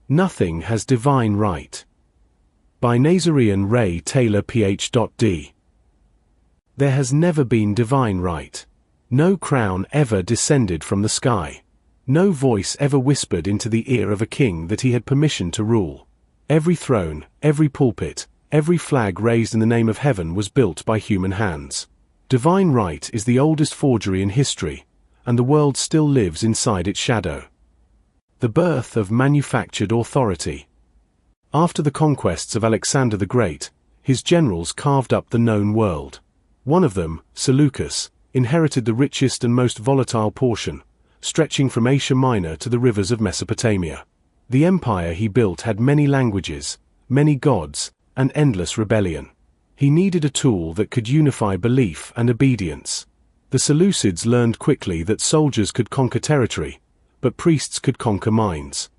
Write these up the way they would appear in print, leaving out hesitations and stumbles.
Nothing has divine right. By Nasoraean Ray Taylor Ph.D. There has never been divine right. No crown ever descended from the sky. No voice ever whispered into the ear of a king that he had permission to rule. Every throne, every pulpit, every flag raised in the name of heaven was built by human hands. Divine right is the oldest forgery in history, and the world still lives inside its shadow. The birth of manufactured authority. After the conquests of Alexander the Great, his generals carved up the known world. One of them, Seleucus, inherited the richest and most volatile portion, stretching from Asia Minor to the rivers of Mesopotamia. The empire he built had many languages, many gods, and endless rebellion. He needed a tool that could unify belief and obedience. The Seleucids learned quickly that soldiers could conquer territory, but priests could conquer minds.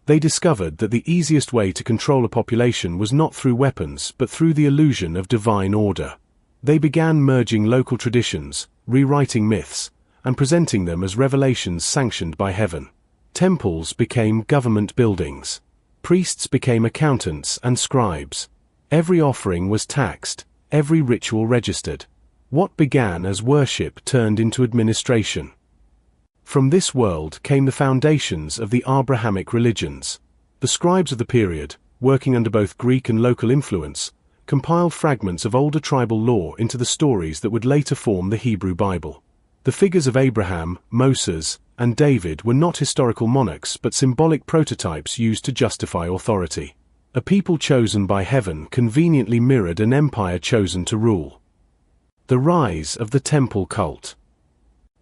They discovered that the easiest way to control a population was not through weapons but through the illusion of divine order. They began merging local traditions, rewriting myths, and presenting them as revelations sanctioned by heaven. Temples became government buildings. Priests became accountants and scribes. Every offering was taxed, every ritual registered. What began as worship turned into administration. From this world came the foundations of the Abrahamic religions. The scribes of the period, working under both Greek and local influence, compiled fragments of older tribal law into the stories that would later form the Hebrew Bible. The figures of Abraham, Moses, and David were not historical monarchs but symbolic prototypes used to justify authority. A people chosen by heaven conveniently mirrored an empire chosen to rule. The rise of the temple cult.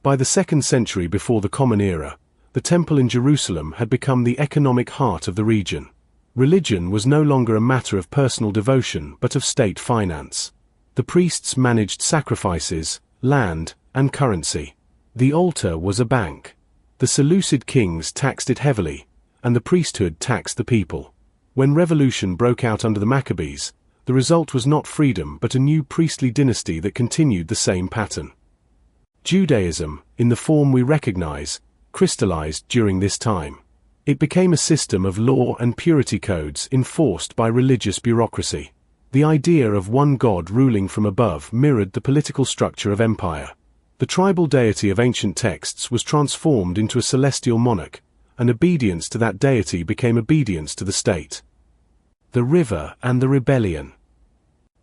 By the 2nd century before the Common Era, the temple in Jerusalem had become the economic heart of the region. Religion was no longer a matter of personal devotion but of state finance. The priests managed sacrifices, land, and currency. The altar was a bank. The Seleucid kings taxed it heavily, and the priesthood taxed the people. When revolution broke out under the Maccabees, the result was not freedom but a new priestly dynasty that continued the same pattern. Judaism, in the form we recognize, crystallized during this time. It became a system of law and purity codes enforced by religious bureaucracy. The idea of one God ruling from above mirrored the political structure of empire. The tribal deity of ancient texts was transformed into a celestial monarch, and obedience to that deity became obedience to the state. The river and the rebellion.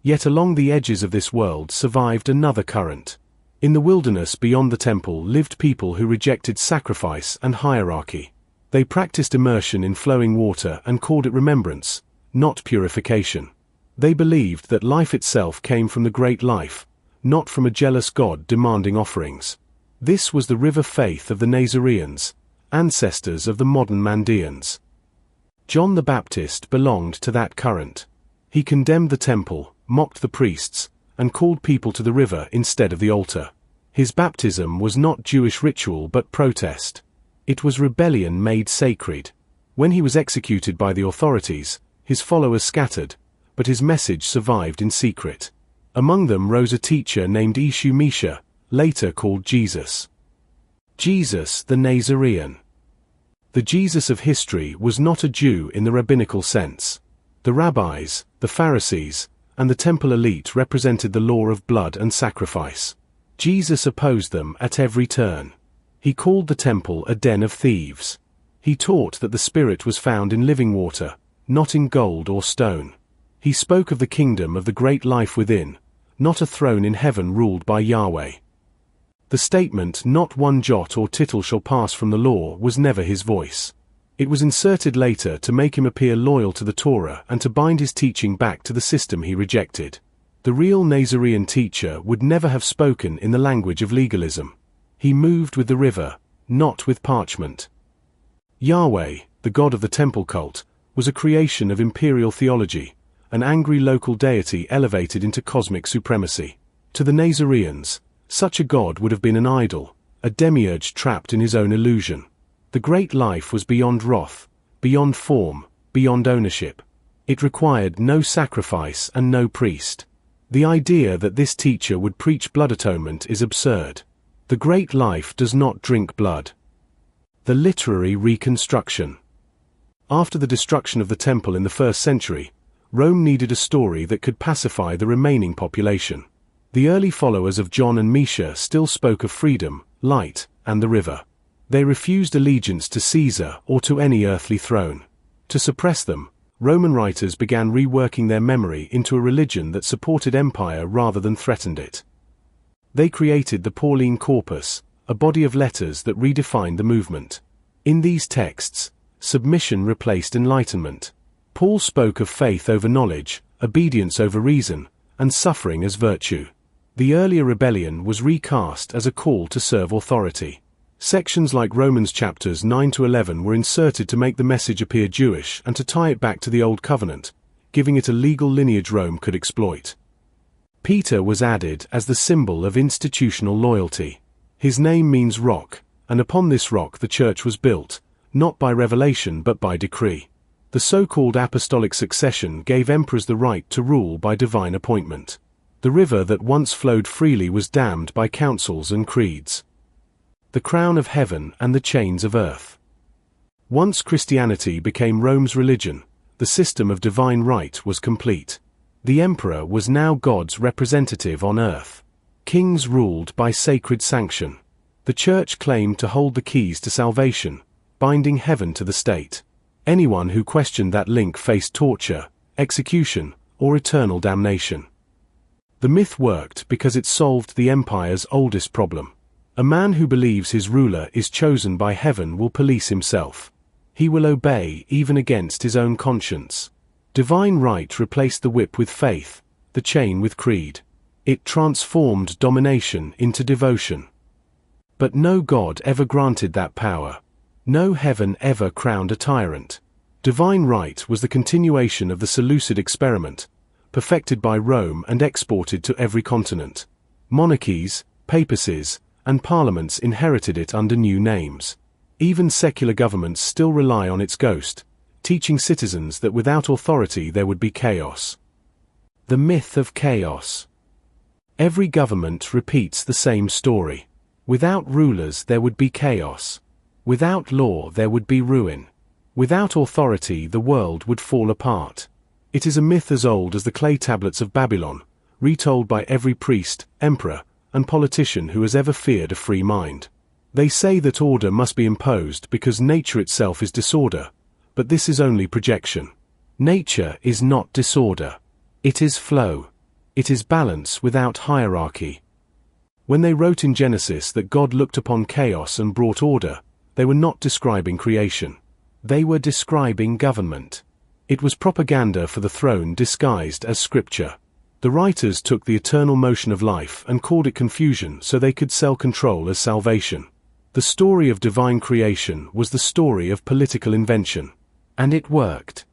Yet along the edges of this world survived another current. In the wilderness beyond the temple lived people who rejected sacrifice and hierarchy. They practiced immersion in flowing water and called it remembrance, not purification. They believed that life itself came from the great life, not from a jealous God demanding offerings. This was the river faith of the Nasoreans, ancestors of the modern Mandeans. John the Baptist belonged to that current. He condemned the temple, mocked the priests, and called people to the river instead of the altar. His baptism was not Jewish ritual but protest. It was rebellion made sacred. When he was executed by the authorities, his followers scattered, but his message survived in secret. Among them rose a teacher named Eshu Misha, later called Jesus. Jesus the Nasorean. The Jesus of history was not a Jew in the rabbinical sense. The rabbis, the Pharisees, and the temple elite represented the law of blood and sacrifice. Jesus opposed them at every turn. He called the temple a den of thieves. He taught that the Spirit was found in living water, not in gold or stone. He spoke of the kingdom of the great life within, not a throne in heaven ruled by Yahweh. The statement, "Not one jot or tittle shall pass from the law," was never his voice. It was inserted later to make him appear loyal to the Torah and to bind his teaching back to the system he rejected. The real Nasorean teacher would never have spoken in the language of legalism. He moved with the river, not with parchment. Yahweh, the god of the temple cult, was a creation of imperial theology, an angry local deity elevated into cosmic supremacy. To the Nasoreans, such a god would have been an idol, a demiurge trapped in his own illusion. The great life was beyond wrath, beyond form, beyond ownership. It required no sacrifice and no priest. The idea that this teacher would preach blood atonement is absurd. The great life does not drink blood. The literary reconstruction. After the destruction of the temple in the 1st century, Rome needed a story that could pacify the remaining population. The early followers of John and Misha still spoke of freedom, light, and the river. They refused allegiance to Caesar or to any earthly throne. To suppress them, Roman writers began reworking their memory into a religion that supported empire rather than threatened it. They created the Pauline corpus, a body of letters that redefined the movement. In these texts, submission replaced enlightenment. Paul spoke of faith over knowledge, obedience over reason, and suffering as virtue. The earlier rebellion was recast as a call to serve authority. Sections like Romans chapters 9 to 11 were inserted to make the message appear Jewish and to tie it back to the Old Covenant, giving it a legal lineage Rome could exploit. Peter was added as the symbol of institutional loyalty. His name means rock, and upon this rock the church was built, not by revelation but by decree. The so-called apostolic succession gave emperors the right to rule by divine appointment. The river that once flowed freely was dammed by councils and creeds. The crown of heaven and the chains of earth. Once Christianity became Rome's religion, the system of divine right was complete. The emperor was now God's representative on earth. Kings ruled by sacred sanction. The church claimed to hold the keys to salvation, binding heaven to the state. Anyone who questioned that link faced torture, execution, or eternal damnation. The myth worked because it solved the empire's oldest problem. A man who believes his ruler is chosen by heaven will police himself. He will obey even against his own conscience. Divine right replaced the whip with faith, the chain with creed. It transformed domination into devotion. But no God ever granted that power. No heaven ever crowned a tyrant. Divine right was the continuation of the Seleucid experiment, perfected by Rome and exported to every continent. Monarchies, papacies, and parliaments inherited it under new names. Even secular governments still rely on its ghost, teaching citizens that without authority there would be chaos. The myth of chaos. Every government repeats the same story. Without rulers there would be chaos. Without law there would be ruin. Without authority the world would fall apart. It is a myth as old as the clay tablets of Babylon, retold by every priest, emperor, and politician who has ever feared a free mind. They say that order must be imposed because nature itself is disorder, but this is only projection. Nature is not disorder. It is flow. It is balance without hierarchy. When they wrote in Genesis that God looked upon chaos and brought order, they were not describing creation. They were describing government. It was propaganda for the throne disguised as scripture. The writers took the eternal motion of life and called it confusion so they could sell control as salvation. The story of divine creation was the story of political invention. And it worked.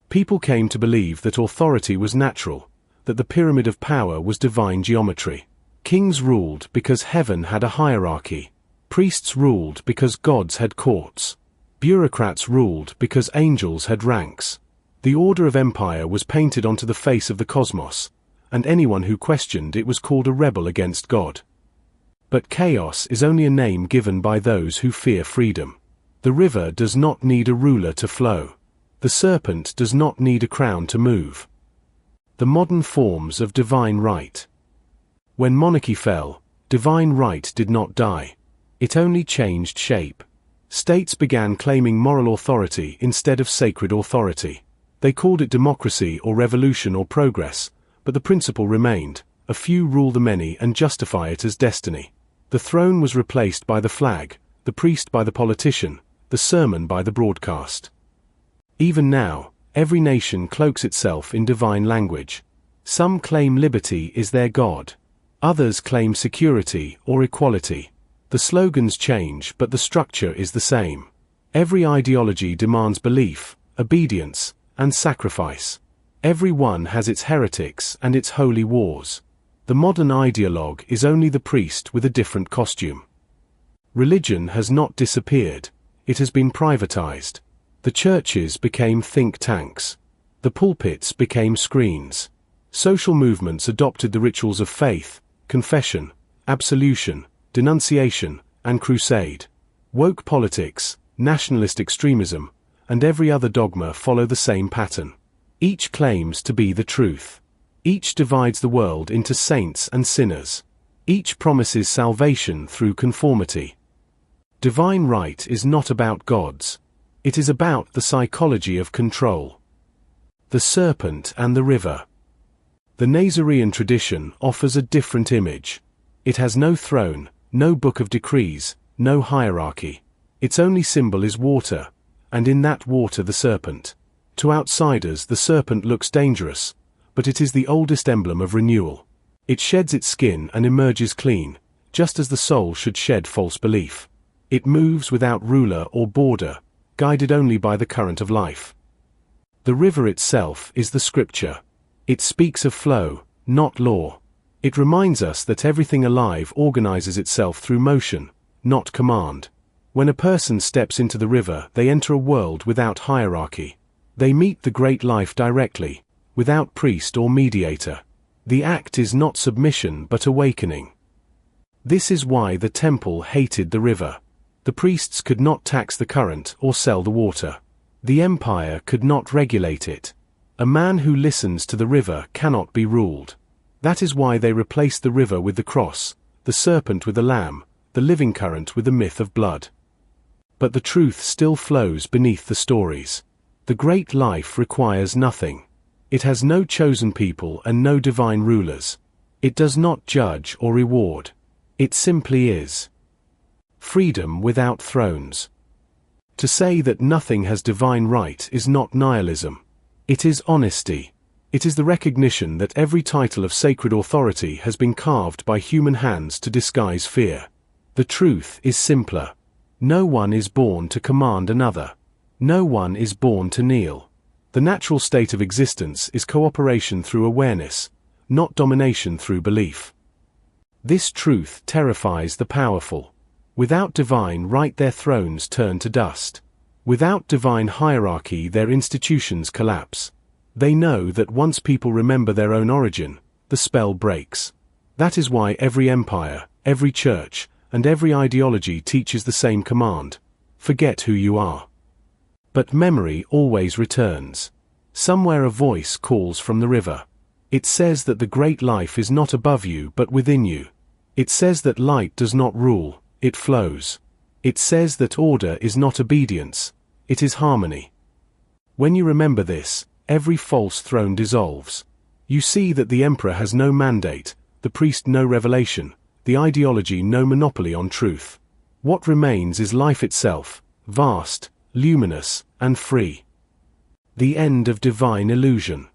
People came to believe that authority was natural, that the pyramid of power was divine geometry. Kings ruled because heaven had a hierarchy. Priests ruled because gods had courts. Bureaucrats ruled because angels had ranks. The order of empire was painted onto the face of the cosmos, and anyone who questioned it was called a rebel against God. But chaos is only a name given by those who fear freedom. The river does not need a ruler to flow. The serpent does not need a crown to move. The modern forms of divine right. When monarchy fell, divine right did not die. It only changed shape. States began claiming moral authority instead of sacred authority. They called it democracy or revolution or progress, but the principle remained: a few rule the many and justify it as destiny. The throne was replaced by the flag, the priest by the politician, the sermon by the broadcast. Even now, every nation cloaks itself in divine language. Some claim liberty is their God. Others claim security or equality. The slogans change, but the structure is the same. Every ideology demands belief, obedience, and sacrifice. Every one has its heretics and its holy wars. The modern ideologue is only the priest with a different costume. Religion has not disappeared. It has been privatized. The churches became think tanks. The pulpits became screens. Social movements adopted the rituals of faith, confession, absolution, denunciation, and crusade. Woke politics, nationalist extremism, and every other dogma follow the same pattern. Each claims to be the truth. Each divides the world into saints and sinners. Each promises salvation through conformity. Divine right is not about gods. It is about the psychology of control. The serpent and the river. The Nasoraean tradition offers a different image. It has no throne, no book of decrees, no hierarchy. Its only symbol is water, and in that water the serpent. To outsiders the serpent looks dangerous, but it is the oldest emblem of renewal. It sheds its skin and emerges clean, just as the soul should shed false belief. It moves without ruler or border, guided only by the current of life. The river itself is the scripture. It speaks of flow, not law. It reminds us that everything alive organizes itself through motion, not command. When a person steps into the river, they enter a world without hierarchy. They meet the great life directly, without priest or mediator. The act is not submission but awakening. This is why the temple hated the river. The priests could not tax the current or sell the water. The empire could not regulate it. A man who listens to the river cannot be ruled. That is why they replaced the river with the cross, the serpent with the lamb, the living current with the myth of blood. But the truth still flows beneath the stories. The great life requires nothing. It has no chosen people and no divine rulers. It does not judge or reward. It simply is. Freedom without thrones. To say that nothing has divine right is not nihilism. It is honesty. It is the recognition that every title of sacred authority has been carved by human hands to disguise fear. The truth is simpler. No one is born to command another. No one is born to kneel. The natural state of existence is cooperation through awareness, not domination through belief. This truth terrifies the powerful. Without divine right their thrones turn to dust. Without divine hierarchy their institutions collapse. They know that once people remember their own origin, the spell breaks. That is why every empire, every church, and every ideology teaches the same command: forget who you are. But memory always returns. Somewhere a voice calls from the river. It says that the great life is not above you but within you. It says that light does not rule, it flows. It says that order is not obedience, it is harmony. When you remember this, every false throne dissolves. You see that the emperor has no mandate, the priest no revelation, the ideology no monopoly on truth. What remains is life itself, vast, luminous, and free. The end of divine illusion.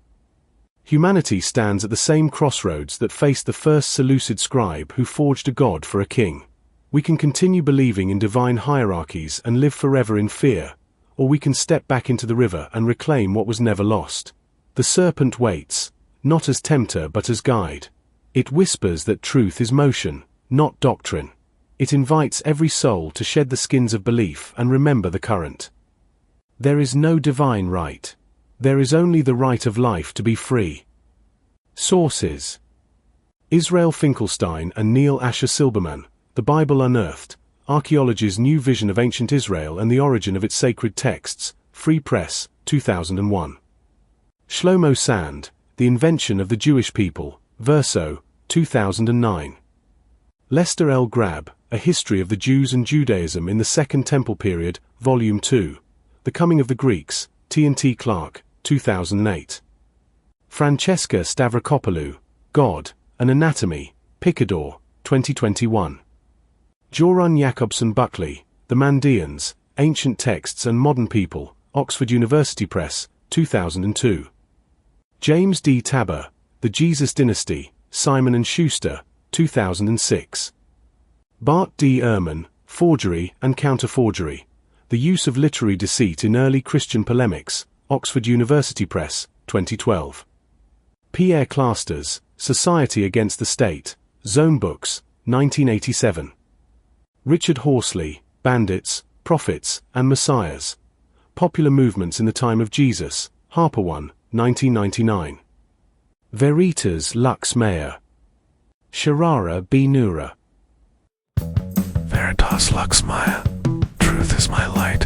Humanity stands at the same crossroads that faced the first Seleucid scribe who forged a god for a king. We can continue believing in divine hierarchies and live forever in fear, or we can step back into the river and reclaim what was never lost. The serpent waits, not as tempter but as guide. It whispers that truth is motion, not doctrine. It invites every soul to shed the skins of belief and remember the current. There is no divine right. There is only the right of life to be free. Sources: Israel Finkelstein and Neil Asher Silberman, The Bible Unearthed, Archaeology's New Vision of Ancient Israel and the Origin of its Sacred Texts, Free Press, 2001. Shlomo Sand, The Invention of the Jewish People, Verso, 2009. Lester L. Grab, A History of the Jews and Judaism in the Second Temple Period, Volume 2. The Coming of the Greeks, T&T Clark, 2008. Francesca Stavrakopoulou, God, An Anatomy, Picador, 2021. Joran Jakobson Buckley, The Mandeans, Ancient Texts and Modern People, Oxford University Press, 2002. James D. Tabor, The Jesus Dynasty, Simon & Schuster, 2006. Bart D. Ehrman, Forgery and Counterforgery, The Use of Literary Deceit in Early Christian Polemics, Oxford University Press, 2012. Pierre Clasters, Society Against the State, Zone Books, 1987. Richard Horsley, Bandits, Prophets, and Messiahs. Popular Movements in the Time of Jesus, Harper 1, 1999. Veritas Lux Mea. Sharara B. Nura. Veritas Lux Maya. Truth is my light.